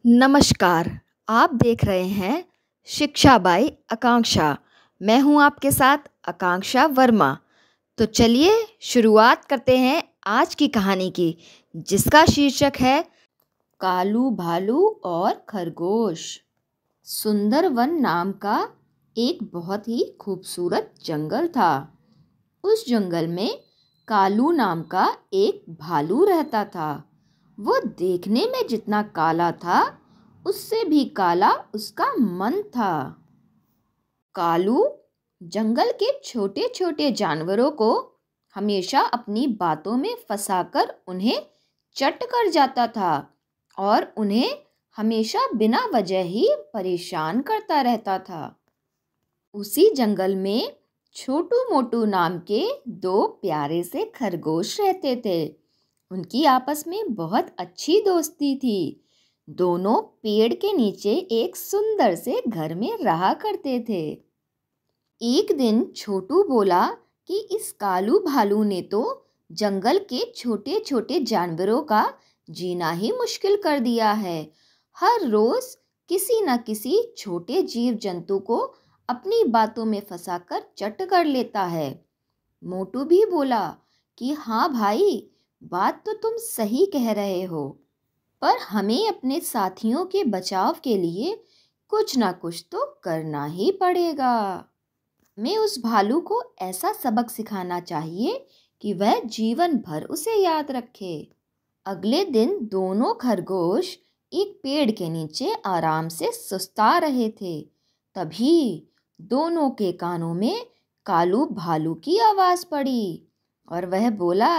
नमस्कार। आप देख रहे हैं शिक्षा बाई आकांक्षा। मैं हूं आपके साथ आकांक्षा वर्मा। तो चलिए शुरुआत करते हैं आज की कहानी की, जिसका शीर्षक है कालू भालू और खरगोश। सुंदरवन नाम का एक बहुत ही खूबसूरत जंगल था। उस जंगल में कालू नाम का एक भालू रहता था। वो देखने में जितना काला था, उससे भी काला उसका मन था। कालू जंगल के छोटे छोटे जानवरों को हमेशा अपनी बातों में फंसाकर उन्हें चट कर जाता था और उन्हें हमेशा बिना वजह ही परेशान करता रहता था। उसी जंगल में छोटू मोटू नाम के दो प्यारे से खरगोश रहते थे। उनकी आपस में बहुत अच्छी दोस्ती थी। दोनों पेड़ के नीचे एक सुंदर से घर में रहा करते थे। एक दिन छोटू बोला कि इस कालू भालू ने तो जंगल के छोटे छोटे जानवरों का जीना ही मुश्किल कर दिया है। हर रोज किसी न किसी छोटे जीव जंतु को अपनी बातों में फंसाकर चट कर लेता है। मोटू भी बोला कि हाँ भाई, बात तो तुम सही कह रहे हो, पर हमें अपने साथियों के बचाव के लिए कुछ ना कुछ तो करना ही पड़ेगा। मैं उस भालू को ऐसा सबक सिखाना चाहिए कि वह जीवन भर उसे याद रखे। अगले दिन दोनों खरगोश एक पेड़ के नीचे आराम से सुस्ता रहे थे। तभी दोनों के कानों में कालू भालू की आवाज पड़ी और वह बोला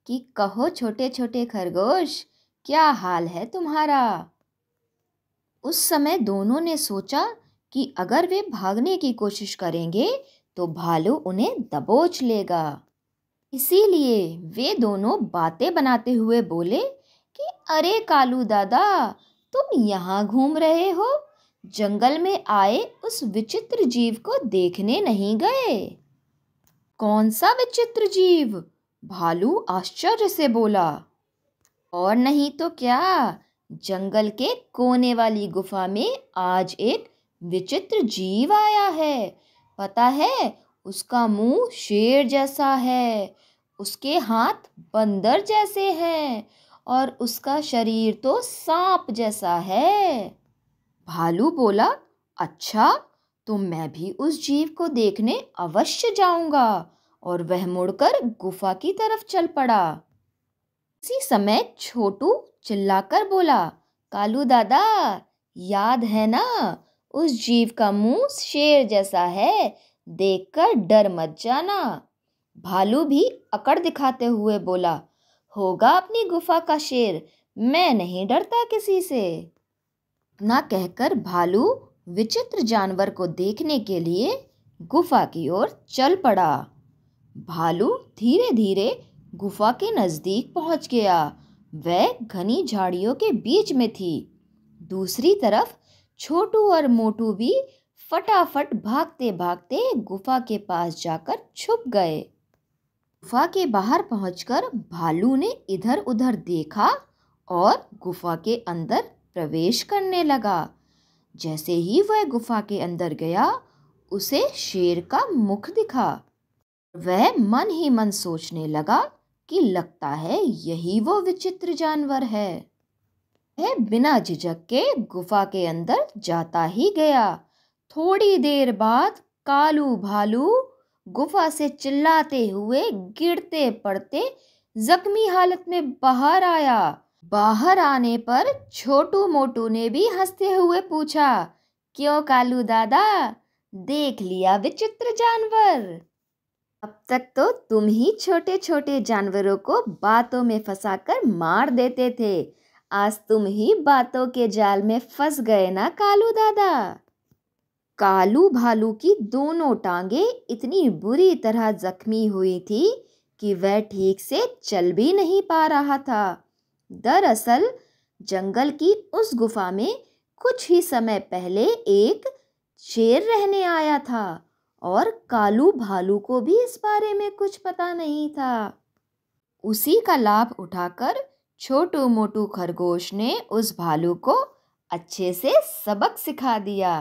कि कहो छोटे छोटे खरगोश, क्या हाल है तुम्हारा। उस समय दोनों ने सोचा कि अगर वे भागने की कोशिश करेंगे तो भालू उन्हें दबोच लेगा। इसीलिए वे दोनों बातें बनाते हुए बोले कि अरे कालू दादा, तुम यहाँ घूम रहे हो, जंगल में आए उस विचित्र जीव को देखने नहीं गए। कौन सा विचित्र जीव? भालू आश्चर्य से बोला। और नहीं तो क्या, जंगल के कोने वाली गुफा में आज एक विचित्र जीव आया है। पता है, उसका मुंह शेर जैसा है, उसके हाथ बंदर जैसे हैं और उसका शरीर तो सांप जैसा है। भालू बोला, अच्छा, तो मैं भी उस जीव को देखने अवश्य जाऊंगा। और वह मुड़कर गुफा की तरफ चल पड़ा। इसी समय छोटू चिल्लाकर बोला, कालू दादा, याद है ना, उस जीव का मुंह शेर जैसा है, देखकर डर मत जाना। भालू भी अकड़ दिखाते हुए बोला, होगा अपनी गुफा का शेर, मैं नहीं डरता किसी से। ना कहकर भालू विचित्र जानवर को देखने के लिए गुफा की ओर चल पड़ा। भालू धीरे धीरे गुफा के नजदीक पहुंच गया। वह घनी झाड़ियों के बीच में थी। दूसरी तरफ छोटू और मोटू भी फटाफट भागते भागते गुफा के पास जाकर छुप गए। गुफा के बाहर पहुंचकर भालू ने इधर उधर देखा और गुफा के अंदर प्रवेश करने लगा। जैसे ही वह गुफा के अंदर गया, उसे शेर का मुख दिखा। वह मन ही मन सोचने लगा कि लगता है यही वो विचित्र जानवर है। वह बिना झिझक के गुफा के अंदर जाता ही गया। थोड़ी देर बाद कालू भालू गुफा से चिल्लाते हुए, गिरते पड़ते, जख्मी हालत में बाहर आया। बाहर आने पर छोटू मोटू ने भी हंसते हुए पूछा, क्यों कालू दादा, देख लिया विचित्र जानवर? अब तक तो तुम ही छोटे छोटे जानवरों को बातों में फंसाकर मार देते थे। आज तुम ही बातों के जाल में फंस गए ना कालू दादा। कालू भालू की दोनों टांगे इतनी बुरी तरह जख्मी हुई थी कि वह ठीक से चल भी नहीं पा रहा था। दरअसल जंगल की उस गुफा में कुछ ही समय पहले एक शेर रहने आया था और कालू भालू को भी इस बारे में कुछ पता नहीं था। उसी का लाभ उठाकर छोटू मोटू खरगोश ने उस भालू को अच्छे से सबक सिखा दिया।